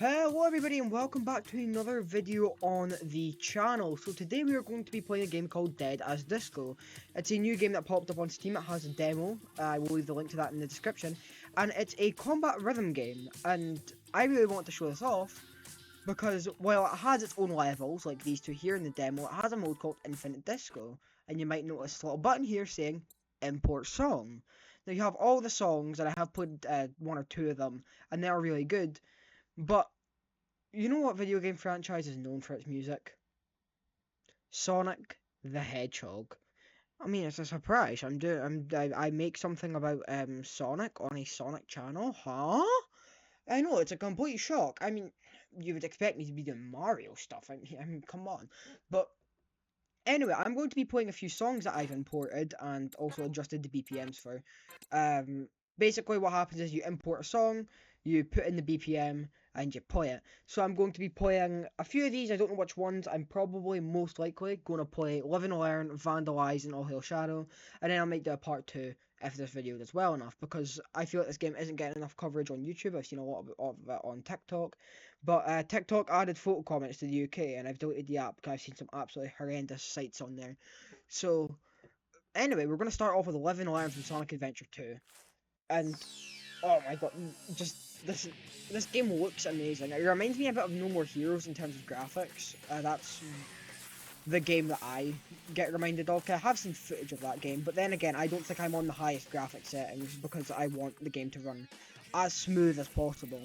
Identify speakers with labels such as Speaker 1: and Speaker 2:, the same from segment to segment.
Speaker 1: Hello everybody and welcome back to another video on the channel. So today we are going to be playing a game called Dead as Disco. It's a new game that popped up on Steam. It has a demo. I will leave the link to that in the description. And it's a combat rhythm game. And I really want to show this off because while it has its own levels, like these two here in the demo, it has a mode called Infinite Disco. And you might notice a little button here saying Import Song. Now you have all the songs, and I have played one or two of them, and they are really good. But you know what video game franchise is known for its music? Sonic the Hedgehog. I mean, it's a surprise. I make something about Sonic on a Sonic channel, huh? I know it's a complete shock. I mean, you would expect me to be doing Mario stuff. I mean, come on. But anyway, I'm going to be playing a few songs that I've imported and also adjusted the BPMs for. Um, Basically, what happens is you import a song, you put in the BPM, and you play it. So I'm going to be playing a few of these. I don't know which ones. I'm probably most likely going to play Live and Learn, Vandalize, and All Hail Shadow, and then I might do a part 2 if this video does well enough, because I feel like this game isn't getting enough coverage on YouTube. I've seen a lot of it on TikTok. But TikTok added photo comments to the UK, and I've deleted the app because I've seen some absolutely horrendous sites on there. So, anyway, we're going to start off with 11 Alarm from Sonic Adventure 2. And, oh my god, just this game looks amazing. It reminds me a bit of No More Heroes in terms of graphics. That's the game that I get reminded of. I have seen footage of that game, but then again, I don't think I'm on the highest graphic settings because I want the game to run as smooth as possible.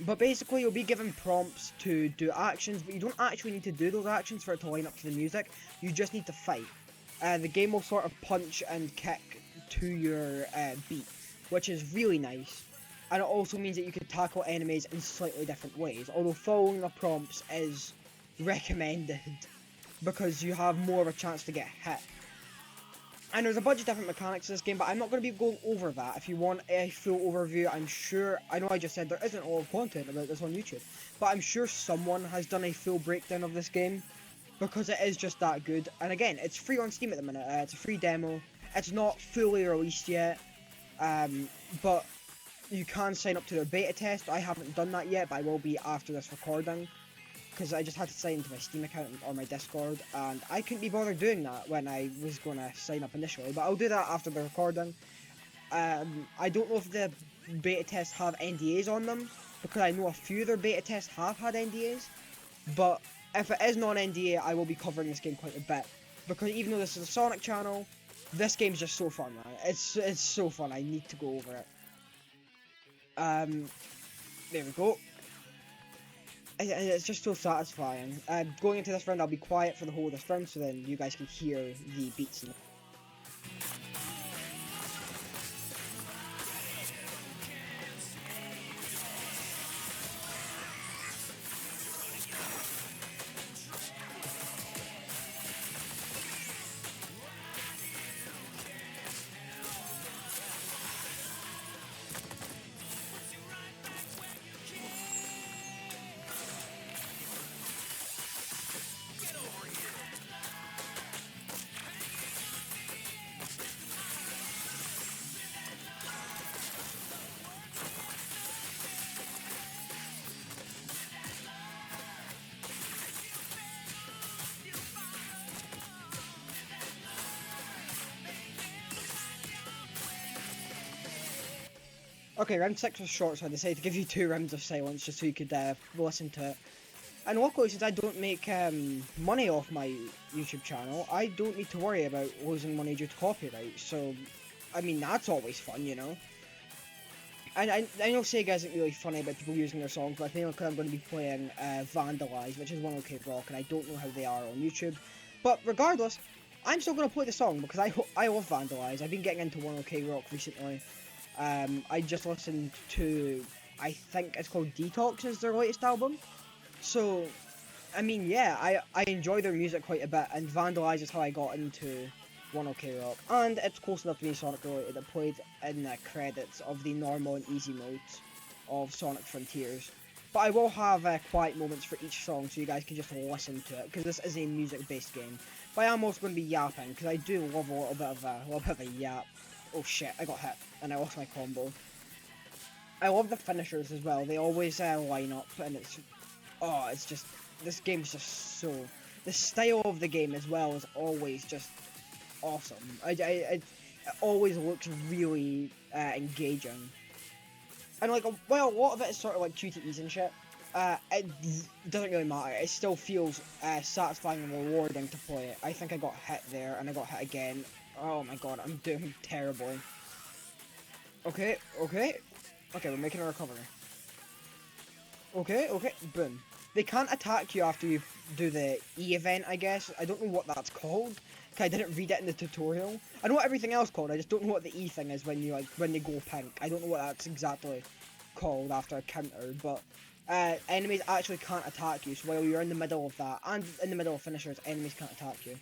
Speaker 1: But basically, you'll be given prompts to do actions, but you don't actually need to do those actions for it to line up to the music. You just need to fight. The game will sort of punch and kick to your beat, which is really nice. And it also means that you can tackle enemies in slightly different ways, although following the prompts is recommended because you have more of a chance to get hit. And there's a bunch of different mechanics in this game, but I'm not going to be going over that. If you want a full overview, I know I just said there isn't a lot of content about this on YouTube, but I'm sure someone has done a full breakdown of this game, because it is just that good. And again, it's free on Steam at the minute. It's a free demo. It's not fully released yet, but you can sign up to their beta test. I haven't done that yet, but I will be after this recording, because I just had to sign into my Steam account or my Discord, and I couldn't be bothered doing that when I was going to sign up initially, but I'll do that after the recording. I don't know if the beta tests have NDAs on them, because I know a few of their beta tests have had NDAs, but if it is non-NDA, I will be covering this game quite a bit, because even though this is a Sonic channel, this game's just so fun, man. It's so fun, I need to go over it. There we go. It's just so satisfying. Going into this round, I'll be quiet for the whole of this round, so then you guys can hear the beats and Okay, round 6 was short, so I decided to give you 2 rounds of silence just so you could listen to it. And luckily, since I don't make money off my YouTube channel, I don't need to worry about losing money due to copyright. So, I mean, that's always fun, you know. And I know Sega isn't really funny about people using their songs, but I think I'm going to be playing Vandalize, which is One OK Rock, and I don't know how they are on YouTube. But regardless, I'm still going to play the song because I love Vandalize. I've been getting into One OK Rock recently. I just listened to, I think it's called Detox is their latest album. So, I mean, yeah, I enjoy their music quite a bit, and Vandalize is how I got into One OK Rock. And it's close enough to being Sonic related. It played in the credits of the normal and easy modes of Sonic Frontiers. But I will have quiet moments for each song so you guys can just listen to it, because this is a music-based game. But I am also going to be yapping, because I do love a little bit of a yap. Oh shit, I got hit, and I lost my combo. I love the finishers as well. They always line up, and it's just, this game's just so, the style of the game as well is always just awesome. It always looks really engaging. And like, well, a lot of it is sort of like QTEs and shit. It doesn't really matter. It still feels satisfying and rewarding to play it. I think I got hit there, and I got hit again. Oh my god, I'm doing terribly. Okay, okay. Okay, we're making a recovery. Okay, okay, boom. They can't attack you after you do the E event, I guess. I don't know what that's called. I didn't read it in the tutorial. I know what everything else called, I just don't know what the E thing is when you when they go pink. I don't know what that's exactly called after a counter, but enemies actually can't attack you, so while you're in the middle of that, and in the middle of finishers, enemies can't attack you.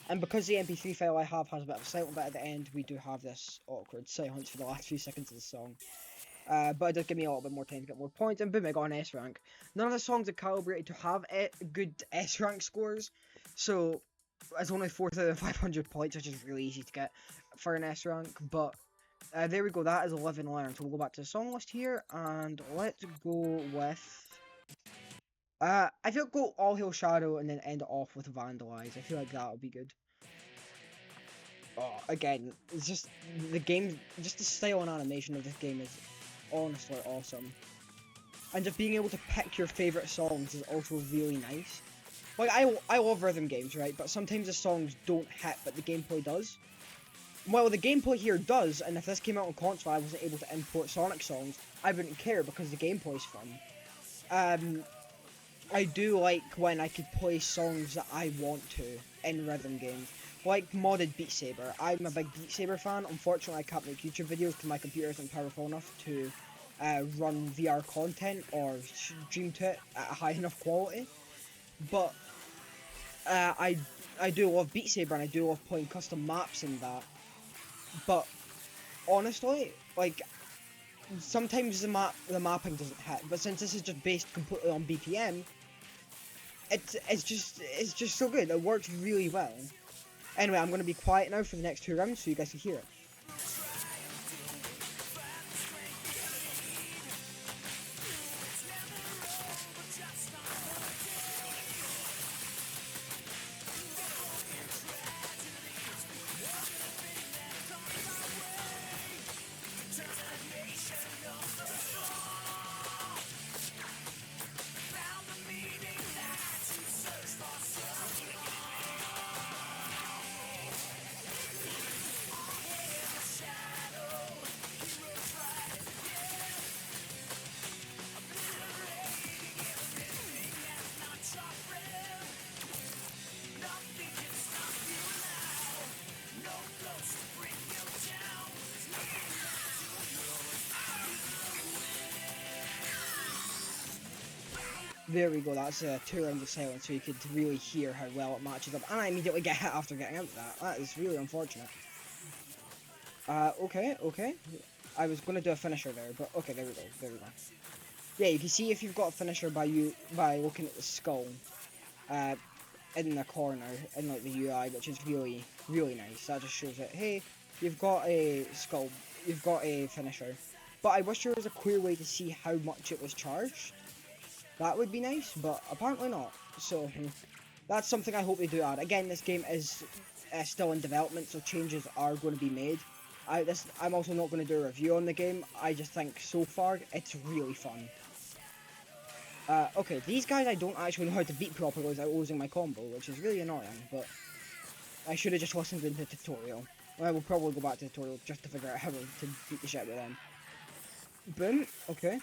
Speaker 1: And because the MP3 file I have has a bit of a silent bit at the end, we do have this awkward silence for the last few seconds of the song. But it does give me a little bit more time to get more points, and boom, I got an S rank. None of the songs are calibrated to have good S rank scores, so it's only 4,500 points, which is really easy to get for an S rank, but there we go, that is 11 learned. So we'll go back to the song list here, and let's go with... I feel go All Hail Shadow and then end it off with Vandalize. I feel like that would be good. Oh, again, it's just, the game, just the style and animation of this game is honestly awesome. And just being able to pick your favourite songs is also really nice. Like, I love rhythm games, right? But sometimes the songs don't hit, but the gameplay does. Well, the gameplay here does, and if this came out on console, I wasn't able to import Sonic songs, I wouldn't care because the gameplay's fun. I do like when I could play songs that I want to in rhythm games. Like modded Beat Saber. I'm a big Beat Saber fan. Unfortunately, I can't make YouTube videos because my computer isn't powerful enough to run VR content or stream to it at a high enough quality. But I do love Beat Saber, and I do love playing custom maps in that. But honestly, like, sometimes the mapping doesn't hit. But since this is just based completely on BPM, it's just so good. It works really well. Anyway, I'm gonna be quiet now for the next 2 rounds so you guys can hear it. There we go, that's 2 rounds of silence so you could really hear how well it matches up. And I immediately get hit after getting out of that. That is really unfortunate. Okay. I was going to do a finisher there, but okay, there we go. Yeah, you can see if you've got a finisher by looking at the skull in the corner, in like the UI, which is really, really nice. That just shows that, hey, you've got a skull, you've got a finisher. But I wish there was a clear way to see how much it was charged. That would be nice, but apparently not. So, that's something I hope they do add. Again, this game is still in development, so changes are going to be made. I'm also not going to do a review on the game. I just think, so far, it's really fun. Okay, these guys I don't actually know how to beat properly without losing my combo, which is really annoying, but I should have just listened to the tutorial. I will probably go back to the tutorial just to figure out how to beat the shit with them. Boom, okay.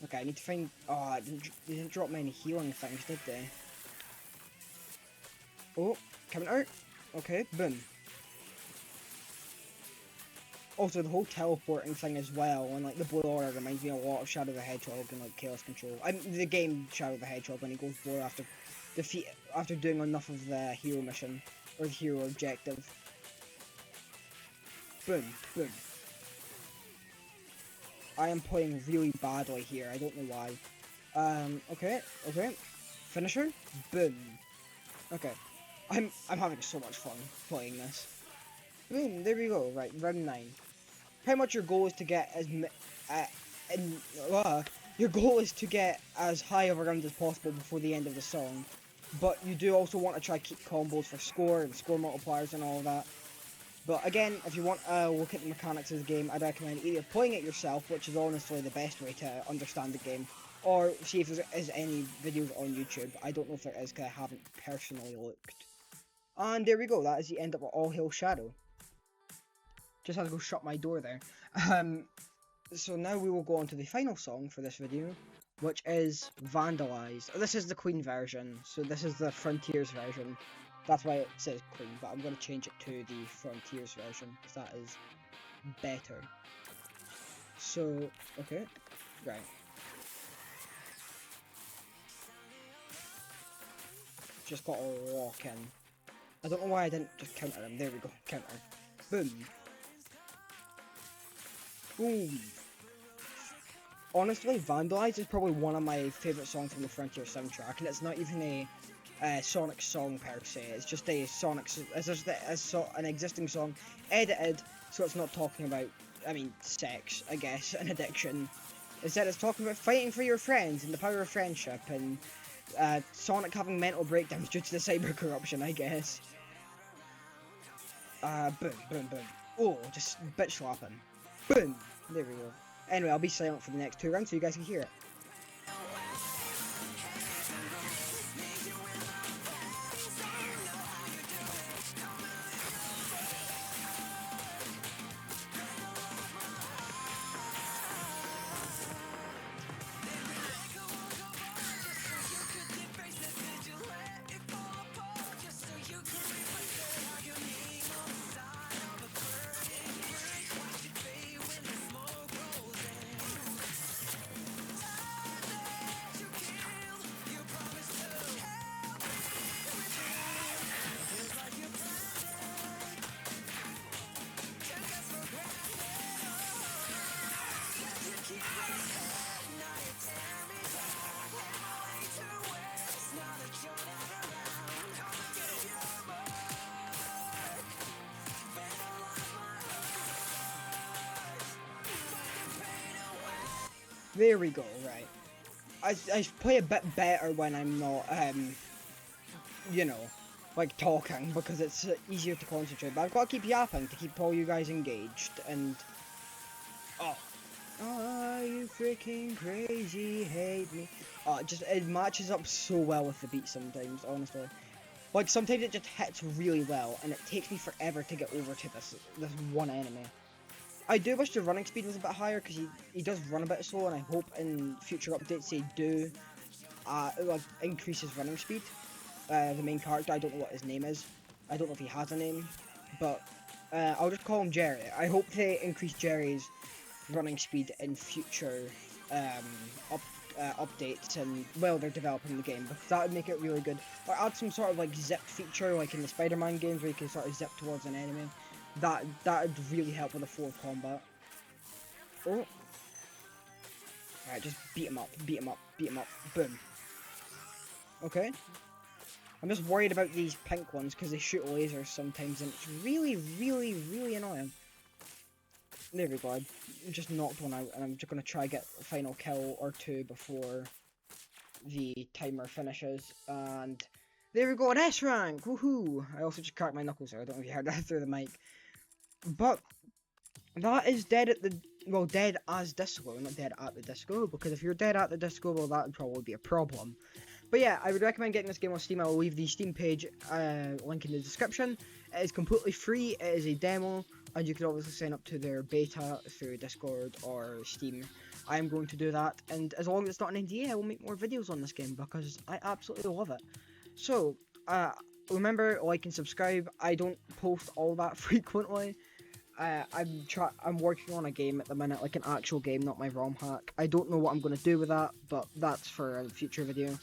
Speaker 1: Okay, I need to find... Oh, they didn't drop many healing things, did they? Oh, coming out. Okay, boom. Also, the whole teleporting thing as well, and like the Blue Aura reminds me a lot of Shadow the Hedgehog and like Chaos Control. The game Shadow the Hedgehog, when he goes blue after doing enough of the hero mission, or the hero objective. Boom, boom. I am playing really badly here, I don't know why. Okay. Finisher? Boom. Okay. I'm having so much fun playing this. Boom, there we go, right, round 9. pretty much your goal is to get your goal is to get as high of a round as possible before the end of the song. But you do also want to try keep combos for score and score multipliers and all of that. But again, if you want to look at the mechanics of the game, I'd recommend either playing it yourself, which is honestly the best way to understand the game, or see if there is any videos on YouTube. I don't know if there is, because I haven't personally looked. And there we go, that is the end of All Hail Shadow. Just had to go shut my door there. So now we will go on to the final song for this video, which is Vandalized. This is the Queen version, so this is the Frontiers version. That's why it says Queen, but I'm going to change it to the Frontiers version, because that is better. So, okay, right. Just got to walk in. I don't know why I didn't just counter him. There we go, counter. Boom. Boom. Honestly, Vandalized is probably one of my favourite songs from the Frontier soundtrack, and it's not even a Sonic song per se. It's just a Sonic. It's just an existing song, edited, so it's not talking about, I mean, sex, I guess, and addiction. Instead, it's talking about fighting for your friends and the power of friendship, and Sonic having mental breakdowns due to the cyber corruption, I guess. Boom, boom, boom. Oh, just bitch slapping. Boom. There we go. Anyway, I'll be silent for the next 2 rounds so you guys can hear it. There we go, right. I play a bit better when I'm not, you know, like talking, because it's easier to concentrate, but I've got to keep yapping to keep all you guys engaged, and... Oh. Are you freaking crazy, hate me? Oh, it matches up so well with the beat sometimes, honestly. Like, sometimes it just hits really well, and it takes me forever to get over to this one enemy. I do wish the running speed was a bit higher, because he does run a bit slow, and I hope in future updates they do like increase his running speed. The main character, I don't know what his name is. I don't know if he has a name, but I'll just call him Jerry. I hope they increase Jerry's running speed in future updates, and while they're developing the game, because that would make it really good. Or add some sort of like zip feature, like in the Spider-Man games, where you can sort of zip towards an enemy. That would really help with the flow of combat. Oh. Alright, just beat him up, beat him up, beat him up. Boom. Okay. I'm just worried about these pink ones because they shoot lasers sometimes, and it's really, really, really annoying. There we go. I just knocked one out, and I'm just going to try get a final kill or 2 before the timer finishes. And there we go, an S rank! Woohoo! I also just cracked my knuckles there. I don't know if you heard that through the mic. But that is dead at the... Well, dead as Disco, not dead at the Disco, because if you're dead at the Disco, well, that would probably be a problem. But yeah, I would recommend getting this game on Steam. I will leave the Steam page link in the description. It is completely free, it is a demo, and you can obviously sign up to their beta through Discord or Steam. I am going to do that, and as long as it's not an NDA, I will make more videos on this game, because I absolutely love it. So, remember, like and subscribe. I don't post all that frequently. I'm working on a game at the minute, like an actual game, not my ROM hack. I don't know what I'm going to do with that, but that's for a future video.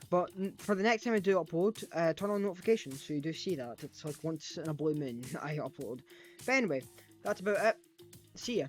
Speaker 1: But for the next time I do upload, turn on notifications so you do see that. It's like once in a blue moon I upload. But anyway, that's about it. See ya.